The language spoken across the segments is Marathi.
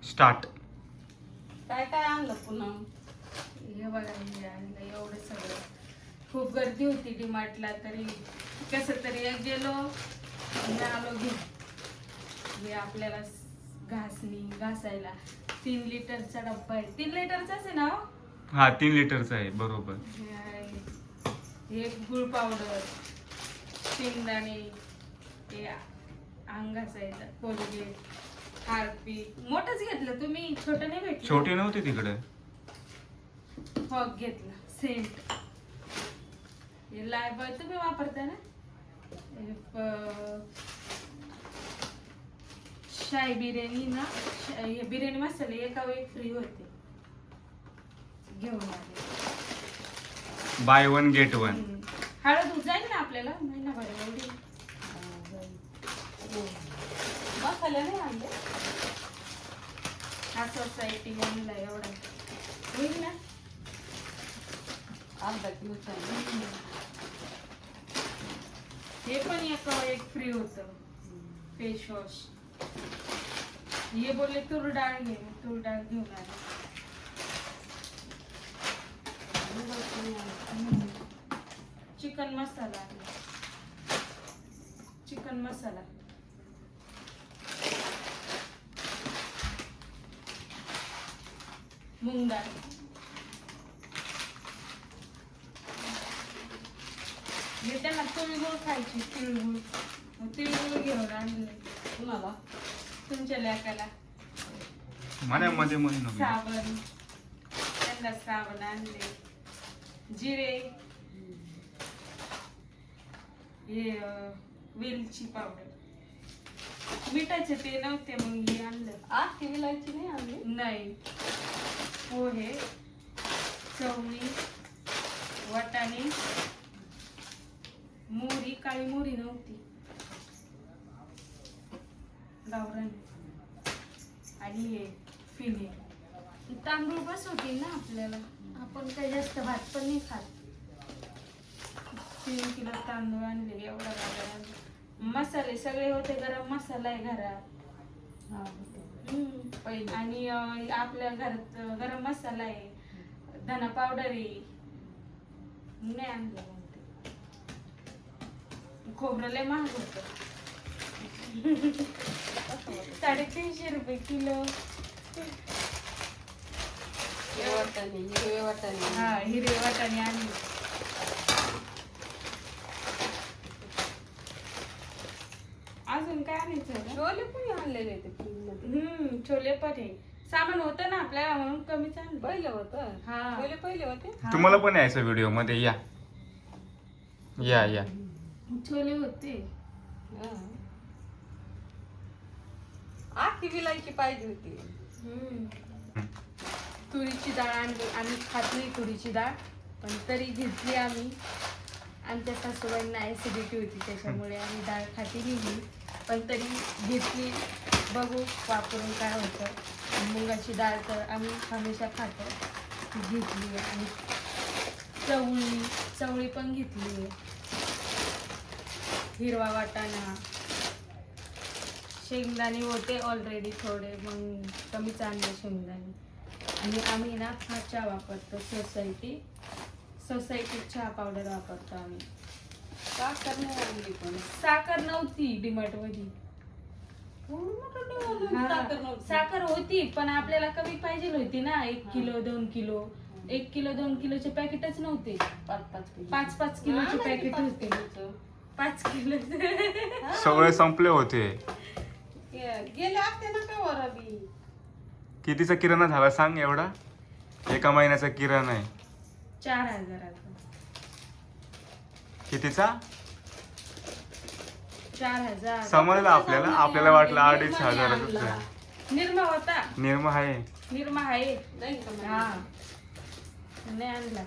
स्टार्ट. काय काय आणलं पुन्हा? हे बघा, हे आणलं एवढं सगळं. खूप गर्दी होती डीमार्टला, तरी कसं तरी एक गेलो आणि आलो घेऊन. हे आपल्याला घासायला 3 लिटरचा डब्बा आहे. 3 लिटरचाच आहे ना हो? हा 3 लिटरचा आहे बरोबर. हे गुळ पावडर, शेंगदाणे, हे अंग घासायचं, कोलगेट, हार्पिक. मोठंच घेतलं तुम्ही, छोटं नाही भेटलं? छोटे नव्हते तिकडे. फॉग घेतला, सेंट. हे लायबॉय तुम्ही वापरता ना? शाही बिर्याणी ना, हे बिर्याणी मसाले एकावर एक फ्री होते, घेऊन आले. Buy 1 get 1. हळद जाईल ना आपल्याला महिनाभर एवढी. मसाले नाही आणले, हा सोसायटी आणला एवढा होईल ना, अर्धा किलोचा. हे पण एक फ्री होतं, फेस वॉश. हे बोलले तूर डाळ घे, तूर डाळ घेऊन आले. चिकन मसाला, चिकन मसाला. मूग डाळ. हे त्यांना तिळगुळ खायची, तिळगुळ. तिळगुळ घेऊन आणले. कुणाला? तुमच्या लेकाला. मनामध्ये मध्ये साबण, त्यांना साबण आणले. जिरे, हे वेलची पावडर. मिठाचे ते नव्हते, मग हे आणलं. विलायची नाही आणली? नाही. पोहे, चवळी, वाटाणे, मोहरी. काळी मोहरी नव्हती, गावरान. आणि हे फिने. तांदूळ बस होती ना आपल्याला, आपण काही जास्त भात पण नाही खात. 3 किलो तांदूळ आणले, एवढा बाजार. मसाले सगळे होते, गरम मसाला आहे घरात. आणि आपल्या घरात गरम मसाला आहे, धना पावडर आहे. नाही आणलं, खोबरं लय महाग होत. 350 रुपये किलो. हिरवे वाटाणे. हा, हिरवे वाटाणे आणले. अजून काय आणायचं? छोले पण आणलेले होते. छोले पण आहे. सामान होतं ना आपल्याला, म्हणून कमीच आणलं. पहिलं होतं. हा, छोले पहिले होते. तुम्हाला पण यायचं व्हिडिओ मध्ये या. छोले होते. आखी विलायची पाहिजे होती. तुरीची डाळ आणली. आम्ही खात नाही तुरीची डाळ, पण तरी घेतली आम्ही. आमच्या सासूबाईंना ऍसिडिटी होती, त्याच्यामुळे आम्ही डाळ खाती गेली, पण तरी घेतली. बघू वापरून काय होतं. मुगाची डाळ तर आम्ही हमेशा खातो, ती घेतली. आणि चवळी पण घेतली. हिरवा वाटाणा, शेंगदाणे होते ऑलरेडी थोडे, मग कमीच आणले शेंगदाणे. आणि आम्ही ना चहा वापरतो, सोसायटी चहा पावडर वापरतो आम्ही. साखर नाही आणली, पण साखर नव्हती डीमार्ट मध्ये. साखर होती, पण आपल्याला कमी पाहिजे होती ना. 1 किलो 2 किलो, 1 किलो 2 किलोचे पॅकेटच नव्हते. 5-5 किलोचे पॅकेट होते. 5 किलो सगळे संपले होते. गेले असते ना का वराबी. कितीचा किराणा झाला सांग? एवढा एका महिन्याचा किराणा आहे. 4000. कितीचा? 4000. समजलं आपल्याला वाटलं 2500. निरमा होता. निरमा आहे. हा, नाही आणला.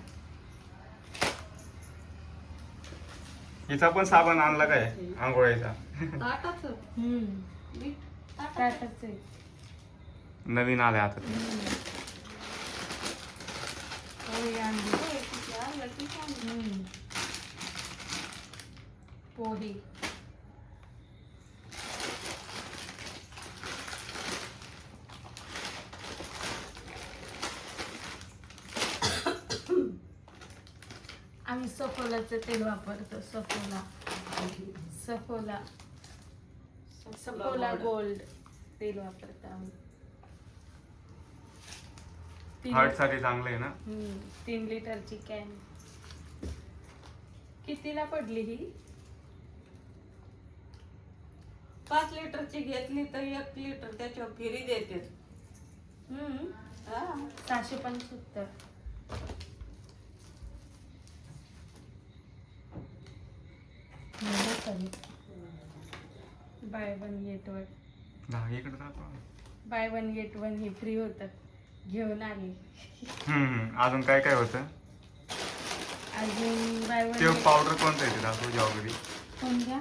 हिचा पण साबण आणला काय आंघोळीचा? नवीन आलाय आता. पोहे, आम्ही सफोलाचं तेल वापरतो. सफोला गोल्ड तेल वापरतो आम्ही. हार्ट साठी चांगलं आहे ना. 3 लिटरची कॅन. कितीला पडली ही? 5 लिटरची घेतली तर 1 लिटर त्याच्यावर फ्री देते. 675. By one get one. इकडे दाखवा. बाय वन गेट वन हे फ्री होतं. घेऊन आली. अजून काय काय होतं? अजून बाय वन ते पावडर कोणतं येते दाखव जॉगरी. कोणत्या?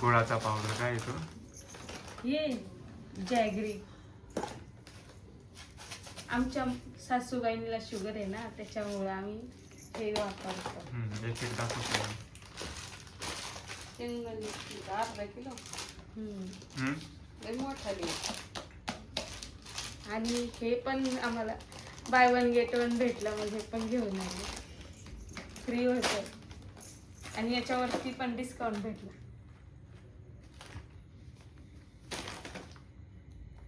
गुळाचा पावडर काय येतो? हे जॅगरी. आमच्या सासूबाईंना शुगर आहे ना, त्याच्यामुळे आम्ही हे वापरतो. एक दाखव. शेंगदाण्याची अर्धा किलो. लय मोठा आणि हे पण आम्हाला बाय वन गेट वन भेटलं, म्हणजे पण घेऊन आले. फ्री होतं आणि याच्यावरती पण डिस्काउंट भेटला.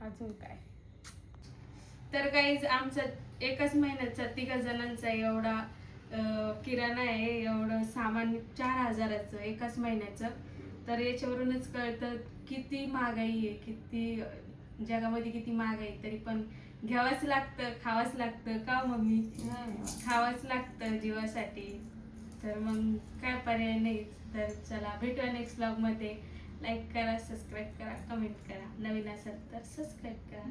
अजून काय तर काहीच आमचा एकाच महिन्याचा 3 जणांचा एवढा किराणा आहे. एवढं सामान 4,000चं एकाच महिन्याचं. तर याच्यावरूनच कळतं किती महागाई आहे, किती जगामध्ये किती महागाई. तरी पण घ्यावंच लागतं, खावंच लागतं. का मम्मी? खावंच लागतं जीवासाठी. तर मग काय पर्याय नाही. तर चला भेटूया नेक्स्ट ब्लॉग मध्ये. लाईक करा, सबस्क्राईब करा, कमेंट करा. नवीन असेल तर सबस्क्राईब करा.